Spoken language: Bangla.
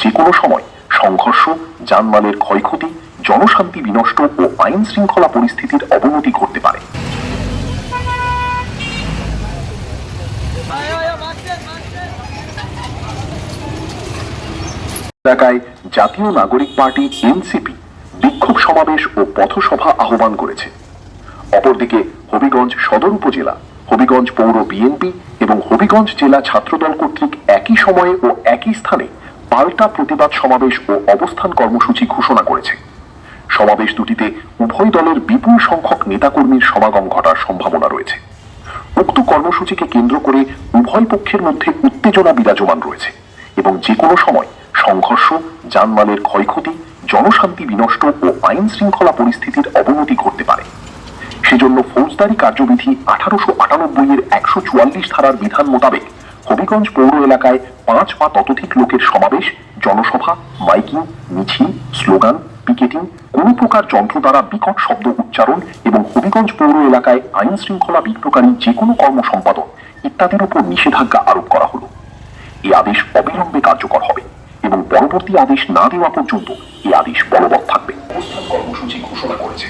যে কোনো সময় সংঘর্ষ, জানমালের ক্ষয়ক্ষতি, জনশান্তি বিনষ্ট ও আইন শৃঙ্খলা পরিস্থিতির অবনতি ঘটতে পারে। এলাকায় জাতীয় নাগরিক পার্টি এনসিপি বিক্ষোভ সমাবেশ ও পথসভা আহ্বান করেছে। অপরদিকে হবিগঞ্জ সদর উপজেলা, হবিগঞ্জ পৌর বিএনপি এবং হবিগঞ্জ জেলা ছাত্রদল কর্তৃক একই সময়ে ও একই স্থানে পাল্টা প্রতিবাদ সমাবেশ ও অবস্থান কর্মসূচি ঘোষণা করেছে। সমাবেশ দুটিতে উভয় দলের বিপুল সংখ্যক নেতাকর্মীর সমাগম ঘটার সম্ভাবনা রয়েছে। উক্ত কর্মসূচিকে কেন্দ্র করে উভয় পক্ষের মধ্যে উত্তেজনা বিরাজমান রয়েছে এবং যে কোনো সময় সংঘর্ষ, জানমালের ক্ষয়ক্ষতি, জনশান্তি বিনষ্ট ও আইন শৃঙ্খলা পরিস্থিতির অবনতি ঘটতে পারে। সেজন্য ফৌজদারি কার্যবিধি 1898 এর 144 ধারার বিধান মোতাবেক হবিগঞ্জ পৌর এলাকায় 5 বা ততোধিক লোকের সমাবেশ, জনসভা, মাইকিং, মিছিল, স্লোগান, পিকেটিং, কোন প্রকার যন্ত্র দ্বারা বিকট শব্দ উচ্চারণ এবং হবিগঞ্জ পৌর এলাকায় আইন শৃঙ্খলা বিঘ্নকারী যে কোনো কর্ম সম্পাদন ইত্যাদির উপর নিষেধাজ্ঞা আরোপ করা হলো। এই আদেশ অবিলম্বে কার্যকর হবে এবং পরবর্তী আদেশ না দেওয়া পর্যন্ত এই আদেশ বলবৎ থাকবে। অবস্থান কর্মসূচি ঘোষণা করেছে।